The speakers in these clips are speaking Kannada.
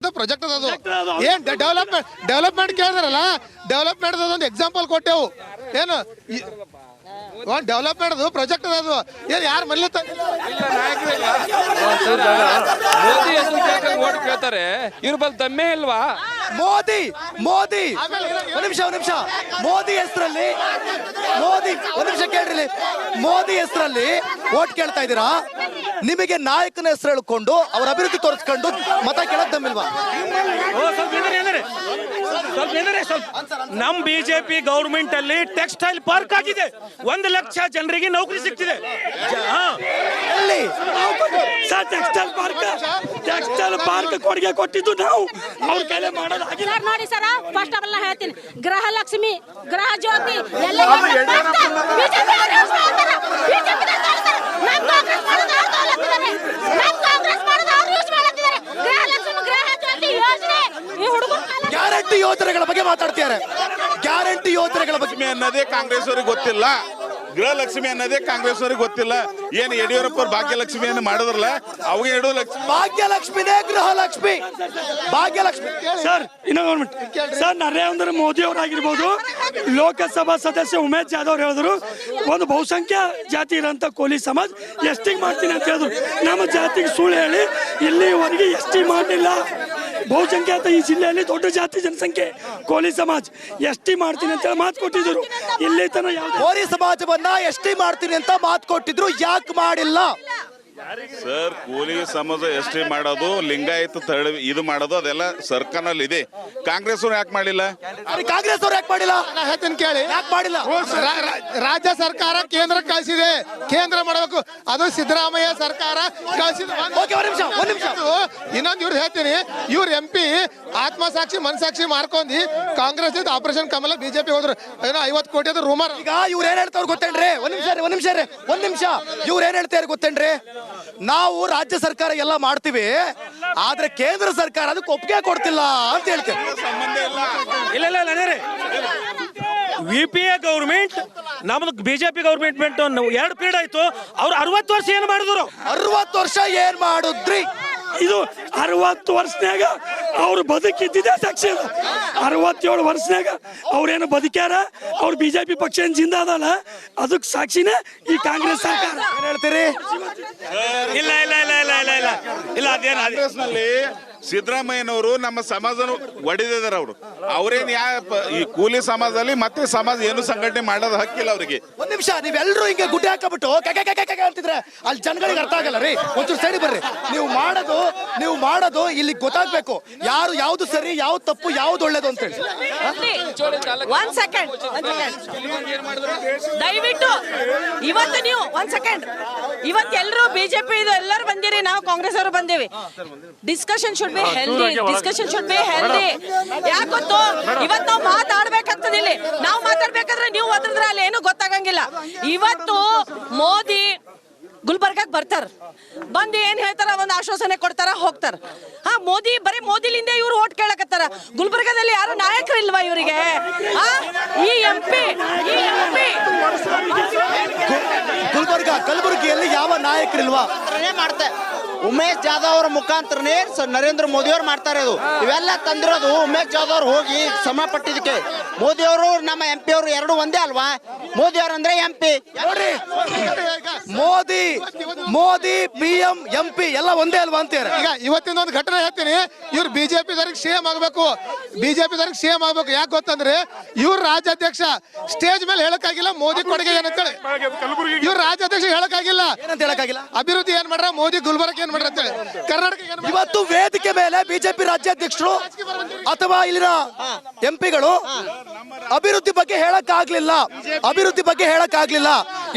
ಅದು ಪ್ರಾಜೆಕ್ಟ್ ಅದು ಏನ್ ಡೆವಲಪ್ಮೆಂಟ್ ಕೇಳಿದ್ರಲ್ಲ, ಡೆವಲಪ್ಮೆಂಟ್ ಒಂದು ಎಕ್ಸಾಂಪಲ್ ಕೊಟ್ಟೆವು. ಏನು ಡೆವಲಪ್ಮೆಂಟ್ ಪ್ರಾಜೆಕ್ಟ್ ಅದು ಏನ್ ಯಾರು ಮನೇಲಿ ಮೋದಿ ಹೆಸರು ಓಟ್ ಕೇಳ್ತಾರೆ, ಇವ್ರ ಬಲ್ ದಮ್ಮೆ ಇಲ್ವಾ? ಮೋದಿ ಒಂದ್ ನಿಮಿಷ ಮೋದಿ ಹೆಸರಲ್ಲಿ ಒಂದ್ ನಿಮಿಷ ಕೇಳ್ರಿ, ಮೋದಿ ಹೆಸರಲ್ಲಿ ಓಟ್ ಕೇಳ್ತಾ ಇದ್ದೀರಾ? ನಿಮಗೆ ನಾಯಕನ ಹೆಸರು ಹೇಳ್ಕೊಂಡು ಅವ್ರ ಅಭಿವೃದ್ಧಿ ತೋರಿಸ್ಕೊಂಡು ಮತ ಕೇಳಕ್ ದಮ್ಮಿಲ್ವಾ? ನಮ್ ಬಿಜೆಪಿ ಗೌರ್ಮೆಂಟ್ ಅಲ್ಲಿ ಟೆಕ್ಸ್ಟೈಲ್ ಪಾರ್ಕ್ ಆಗಿದೆ, 1 ಲಕ್ಷ ಜನರಿಗೆ ನೌಕರಿ ಸಿಗ್ತಿದೆ. ಟೆಕ್ಸ್ಟೈಲ್ ಪಾರ್ಕ್ ಕೊಡುಗೆ ಕೊಟ್ಟಿದ್ದು ನಾವು, ಅವ್ರ ಕೈಲೇ ಮಾಡೋದಾಗಿಲ್ಲ. ನೋಡಿ ಸರ್, ಫಸ್ಟ್ ಆಫ್ ಆಲ್ ಹೇಳ್ತೀನಿ, ಗೃಹ ಲಕ್ಷ್ಮಿ, ಗೃಹ ಜ್ಯೋತಿ ಎಲ್ಲ ಗ್ಯಾರಂಟಿ ಯೋಜನೆಗಳ ಬಗ್ಗೆ ಮಾತಾಡ್ತಿದ್ದಾರೆ. ಗ್ಯಾರಂಟಿ ಯೋಜನೆಗಳ ಬಗ್ಗೆ ಅನ್ನೋದೇ ಕಾಂಗ್ರೆಸ್ ಅವ್ರಿಗೆ ಗೊತ್ತಿಲ್ಲ, ಗೃಹಲಕ್ಷ್ಮಿ ಅನ್ನೋದೇ ಕಾಂಗ್ರೆಸ್ ಅವ್ರಿಗೆ ಗೊತ್ತಿಲ್ಲ. ಏನು ಯಡಿಯೂರಪ್ಪ ಅವ್ರು ಭಾಗ್ಯಲಕ್ಷ್ಮಿಯನ್ನು ಮಾಡಿದ್ರಲ್ಲ, ಅವಾಗ 2 ಲಕ್ಷ ಭಾಗ್ಯಲಕ್ಷ್ಮಿನೇ ಗೃಹಲಕ್ಷ್ಮಿ. ಭಾಗ್ಯಲಕ್ಷ್ಮಿ ಸರ್, ಸರ್ ನರೇಂದ್ರ ಮೋದಿ ಅವರಾಗಿರ್ಬೋದು, ಲೋಕಸಭಾ ಸದಸ್ಯ ಉಮೇಶ್ ಜಾಧವ್ ಹೇಳಿದ್ರು, ಒಂದು ಬಹುಸಂಖ್ಯಾ ಜಾತಿ ಇರೋಂಥ ಕೋಲಿ ಸಮಾಜ ಎಷ್ಟಿಗೆ ಮಾಡ್ತೀನಿ ಅಂತ ಹೇಳಿದ್ರು. ನಮ್ಮ ಜಾತಿಗೆ ಸುಳ್ಳು ಹೇಳಿ ಇಲ್ಲಿವರೆಗೆ ಎಷ್ಟಿ ಮಾಡಲಿಲ್ಲ. ಬಹುಸಂಖ್ಯಾತ ಈ ಜಿಲ್ಲೆಯಲ್ಲಿ ದೊಡ್ಡ ಜಾತಿ ಜನಸಂಖ್ಯೆ ಕೋಲಿ ಸಮಾಜ, ಎಷ್ಟಿ ಮಾಡ್ತೀನಿ ಅಂತ ಹೇಳಿ ಮಾತು ಕೊಟ್ಟಿದ್ರು. ಇಲ್ಲಿ ತನ ಕೋಲಿ ಸಮಾಜವನ್ನ ಎಷ್ಟಿ ಮಾಡ್ತೀನಿ ಅಂತ ಮಾತು ಕೊಟ್ಟಿದ್ರು, ಯಾಕೆ ಮಾಡಿಲ್ಲ ಸರ್? ಕೂಲಿ ಸಮಾಜ ಎಷ್ಟಿ ಮಾಡೋದು, ಲಿಂಗಾಯತ ಇದು ಮಾಡೋದು ಅದೆಲ್ಲ ಸರ್ಕಾರನಲ್ಲಿ ಇದೆ. ಕಾಂಗ್ರೆಸ್ ಅವ್ರು ಯಾಕೆ ಮಾಡಿಲ್ಲ? ಕಾಂಗ್ರೆಸ್ ಅವ್ರು ಯಾಕೆ ಮಾಡಿಲ್ಲ ಹೇಳ್ತೀನಿ ಕೇಳಿ, ಯಾಕೆ ಮಾಡಿಲ್ಲ? ರಾಜ್ಯ ಸರ್ಕಾರ ಕೇಂದ್ರ ಕಳಿಸಿದೆ, ಕೇಂದ್ರ ಮಾಡಬೇಕು, ಅದು ಸಿದ್ದರಾಮಯ್ಯ ಸರ್ಕಾರ ಕಳಿಸಿದ. ಒಂದ್ ನಿಮಿಷ ಇನ್ನೊಂದು ಇವ್ರು ಹೇಳ್ತೀನಿ, ಇವ್ರ MP ಆತ್ಮಸಾಕ್ಷಿ ಮನಸಾಕ್ಷಿ ಮಾರ್ಕೊಂಡಿ ಕಾಂಗ್ರೆಸ್ ಆಪರೇಷನ್ ಕಮಲ ಬಿಜೆಪಿ ಹೋದ್ರು, ಏನೋ 50 ಕೋಟಿ ಅದು ರೂಮರ್. ಈಗ ಇವ್ರು ಏನ್ ಹೇಳ್ತಾವ್ರು ಗೊತ್ತೇನ್ರಿ? ಒಂದ್ ನಿಮಿಷ ಇವ್ರು ಏನ್ ಹೇಳ್ತಾರೆ ಗೊತ್ತೇನ್ರಿ? ನಾವು ರಾಜ್ಯ ಸರ್ಕಾರ ಎಲ್ಲ ಮಾಡ್ತೀವಿ, ಆದ್ರೆ ಕೇಂದ್ರ ಸರ್ಕಾರ ಅದಕ್ಕೆ ಒಪ್ಪಿಗೆ ಕೊಡ್ತಿಲ್ಲ ಅಂತ ಹೇಳ್ತೇವೆ. ಇಲ್ಲ UPA ಗೌರ್ಮೆಂಟ್ ನಮ್ದು ಬಿಜೆಪಿ ಗೌರ್ಮೆಂಟ್ 2 ಪೀರಿಯಡ್ ಆಯ್ತು. ಅವ್ರು 60 ವರ್ಷ ಏನ್ ಮಾಡಿದ್ರು? 60 ವರ್ಷ ಏನ್ ಮಾಡುದ್ರಿ? ಇದು 60 ವರ್ಷನಾಗ ಅವ್ರು ಬದುಕಿದ್ದಿದೆ ಸಾಕ್ಷಿ. 67 ವರ್ಷನಾಗ ಅವ್ರೇನು ಬದುಕ್ಯಾರ, ಅವ್ರು ಬಿಜೆಪಿ ಪಕ್ಷ ಏನ್ ಜಿಂದ ಅದಲ್ಲ, ಅದಕ್ಕೆ ಸಾಕ್ಷಿನೇ ಈ ಕಾಂಗ್ರೆಸ್ ಸರ್ಕಾರ. ಏನ್ ಹೇಳ್ತೀರಿ? ಇಲ್ಲ ಅದೇನು ಕಾಂಗ್ರೆಸ್ನಲ್ಲಿ ಸಿದ್ದರಾಮಯ್ಯನವರು ನಮ್ಮ ಸಮಾಜ ಒಡೆದಿದ್ದಾರೆ. ಅವ್ರೇನ್ ಈ ಕೂಲಿ ಸಮಾಜದಲ್ಲಿ ಮತ್ತೆ ಸಮಾಜ ಏನು ಸಂಘಟನೆ ಮಾಡೋದು ಹಕ್ಕಿಲ್ಲ ಅವರಿಗೆ. ಒಂದ್ ನಿಮಿಷ, ನೀವೆಲ್ಲರೂ ಹಿಂಗೆ ಗುಡ್ಡೆ ಹಾಕಬಿಟ್ಟು ಅಂತಿದ್ರೆ ಅಲ್ಲಿ ಜನಗಳಿಗೆ ಅರ್ಥ ಆಗಲ್ಲ ರೀ. ಒಂಚೂರು ಸೈಡ್ ಬರ್ರಿ. ನೀವು ಮಾಡೋದು ಇಲ್ಲಿ ಗೊತ್ತಾಗ್ಬೇಕು, ಯಾರು ಯಾವ್ದು ಸರಿ, ಯಾವ್ದು ತಪ್ಪು, ಯಾವ್ದು ಒಳ್ಳೇದು ಅಂತ ಹೇಳಿ. ಒಂದ್ ಸೆಕೆಂಡ್ ದಯವಿಟ್ಟು ಇವತ್ತು ನೀವು ಒಂದ್ ಸೆಕೆಂಡ್, ಇವತ್ತು ಎಲ್ಲರೂ ಬಿಜೆಪಿ ಎಲ್ಲರೂ ಬಂದಿರಿ, ನಾವು ಕಾಂಗ್ರೆಸ್ ಅವರು ಬಂದೇವಿ. ಡಿಸ್ಕಷನ್ ಶುಡ್ ಬಿ ಹೆಲ್ದಿ, ಯಾಕೆ ಗೊತ್ತು, ಇವತ್ತು ನಾವು ಮಾತಾಡ್ಬೇಕಾಗ್ತದೆ. ಇಲ್ಲಿ ನಾವು ಮಾತಾಡ್ಬೇಕಾದ್ರೆ ನೀವು ಓದಿದ್ರೆ ಅಲ್ಲಿ ಏನು ಗೊತ್ತಾಗಂಗಿಲ್ಲ. ಇವತ್ತು ಮೋದಿ ಗುಲ್ಬರ್ಗಾಕ್ ಬರ್ತಾರ, ಬಂದು ಏನ್ ಹೇಳ್ತಾರ, ಒಂದು ಆಶ್ವಾಸನೆ ಕೊಡ್ತಾರ, ಹೋಗ್ತಾರ. ಮೋದಿ ಬರೀ ಮೋದಿಲಿಂದ ಇವ್ರು ಓಟ್ ಕೇಳಕತ್ತಾರ. ಗುಲ್ಬರ್ಗಾದಲ್ಲಿ ಯಾರು ನಾಯಕರು ಇಲ್ವಾ ಇವರಿಗೆ? ಈ MP ಕಲಬುರಗಿಯಲ್ಲಿ ಯಾವ ನಾಯಕರಿಲ್ವಾ? ಮಾಡ್ತಾರೆ. ಉಮೇಶ್ ಜಾಧವ್ ಅವರ ಮುಖಾಂತರನೇ ನರೇಂದ್ರ ಮೋದಿ ಅವರು ಮಾಡ್ತಾರೆ. ಇದು ಇವೆಲ್ಲ ತಂದಿರೋದು ಉಮೇಶ್ ಜಾಧವ್ ಅವ್ರು ಹೋಗಿ ಶ್ರಮ ಪಟ್ಟಿದ್ದಕ್ಕೆ. ಮೋದಿ ಅವರು ನಮ್ಮ MP ಅವರು ಎರಡು ಒಂದೇ ಅಲ್ವಾ? ಮೋದಿ ಅವರು ಅಂದ್ರೆ MP. ನೋಡ್ರಿ, ಮೋದಿ PM MP ಎಲ್ಲ ಒಂದೇ ಅಲ್ವಾ ಅಂತಾರೆ. ಈಗ ಇವತ್ತಿನ ಒಂದು ಘಟನೆ ಹೇಳ್ತೀನಿ, ಇವ್ರು ಬಿಜೆಪಿದವ್ರಿಗೆ CM ಆಗ್ಬೇಕು, ಯಾಕೆ ಗೊತ್ತಂದ್ರೆ ಇವ್ರ ರಾಜ್ಯಾಧ್ಯಕ್ಷ ಸ್ಟೇಜ್ ಮೇಲೆ ಹೇಳಕ್ಕಾಗಿಲ್ಲ ಮೋದಿ ಕೊಡುಗೆ ಏನಂತೇಳಿ. ಇವ್ರ ರಾಜ್ಯಾಧ್ಯಕ್ಷ ಹೇಳಕ್ಕಾಗಿಲ್ಲ, ಅಭಿವೃದ್ಧಿ ಏನ್ ಮಾಡ್ರ, ಮೋದಿ ಗುಲ್ಬರ್ಗ ಏನ್ ಮಾಡ್ರ ಅಂತೇಳಿ. ಕರ್ನಾಟಕ ಇವತ್ತು ವೇದಿಕೆ ಮೇಲೆ ಬಿಜೆಪಿ ರಾಜ್ಯಾಧ್ಯಕ್ಷರು ಅಥವಾ ಇಲ್ಲಿನ MP ಗಳು ಅಭಿವೃದ್ಧಿ ಬಗ್ಗೆ ಹೇಳಕ್ಕಾಗ್ಲಿಲ್ಲ.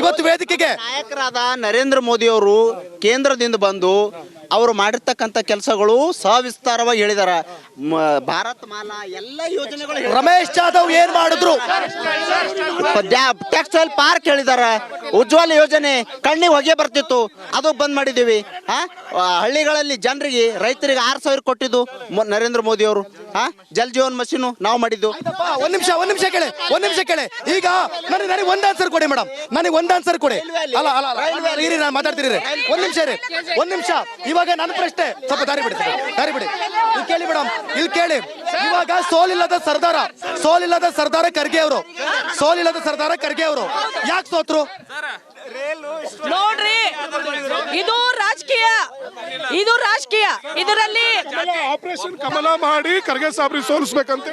ಇವತ್ತು ವೇದಿಕೆಗೆ ನಾಯಕರಾದ ನರೇಂದ್ರ ಮೋದಿ ಅವರು ಕೇಂದ್ರದಿಂದ ಬಂದು ಅವರು ಮಾಡಿರ್ತಕ್ಕಂಥ ಕೆಲಸಗಳು ಸವಿಸ್ತಾರವಾಗಿ ಹೇಳಿದಾರ. ಭಾರತ್ ಮಾಲಾ ಎಲ್ಲ ಯೋಜನೆಗಳು. ರಮೇಶ್ ಜಾಧವ್ ಏನ್ ಮಾಡಿದ್ರು? Textile park ಹೇಳಿದಾರ. ಉಜ್ವಲ ಯೋಜನೆ ಕಣ್ಣಿಗೆ ಹೊಗೆ ಬರ್ತಿತ್ತು, ಅದು ಬಂದ್ ಮಾಡಿದೀವಿ. ಹಳ್ಳಿಗಳಲ್ಲಿ ಜನರಿಗೆ, ರೈತರಿಗೆ 6,000 ಕೊಟ್ಟಿದ್ದು ನರೇಂದ್ರ ಮೋದಿ ಅವರು. ಜಲ್ ಜೀವನ್ ಮಷೀನು ನಾವು ಮಾಡಿದ್ದು. ಒಂದ್ ನಿಮಿಷ ಕೇಳಿ. ಈಗ ನನಗೆ ಒಂದ್ ಆನ್ಸರ್ ಕೊಡಿ ಮೇಡಮ್, ನನಗೆ ಒಂದ್ ಆನ್ಸರ್ ಕೊಡಿ. ಅಲ್ಲ ನಾನು ಮಾತಾಡ್ತೀರಿ. ಒಂದ್ ನಿಮಿಷ. ಇವಾಗ ನನ್ನ ಪ್ರಶ್ನೆ, ಸ್ವಲ್ಪ ದಾರಿ ಬಿಡಿ ಇಲ್ಲಿ ಕೇಳಿ ಮೇಡಮ್, ಇಲ್ಲಿ ಕೇಳಿ. ಇವಾಗ ಸೋಲಿಲ್ಲದ ಸರ್ದಾರ ಖರ್ಗೆ ಅವರು ಯಾಕೆ ಸೋತ್ರು? ನೋಡ್ರಿ, ಇದು ರಾಜಕೀಯ ಇದರಲ್ಲಿ ಆಪರೇಷನ್ ಕಮಲ ಮಾಡಿ ಖರ್ಗೆ ಸಾಬ್ರಿ ಸೋಲಿಸ್ಬೇಕಂತ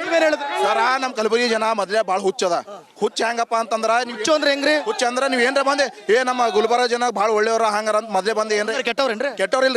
ಸರ ನಮ್ ಕಲಬುರಗಿ ಜನ ಮೊದ್ಲೇ ಬಾಳ ಹುಚ್ಚದ. ಹುಚ್ಚ ಹೆಂಗಪ್ಪ ಅಂತಂದ್ರ ಹುಚ್ಚು ಅಂದ್ರೆ ಹೆಂಗ್ರಿ? ಹುಚ್ಚ ಅಂದ್ರ ನೀವ್ ಏನ್ರ ಬಂದೆ ನಮ್ಮ ಗುಲ್ಬರ್ಗ ಜನ ಬಾಳ ಒಳ್ಳೆಯವ್ರ ಹಂಗಾರ ಅಂತ ಮೊದ್ಲೇ ಬಂದೆ ಏನ್ರಿ ಕೆಟ್ಟವ್ರೇನ್ರಿ? ಕೆಟ್ಟವ್ರಿಲ್ರಿ.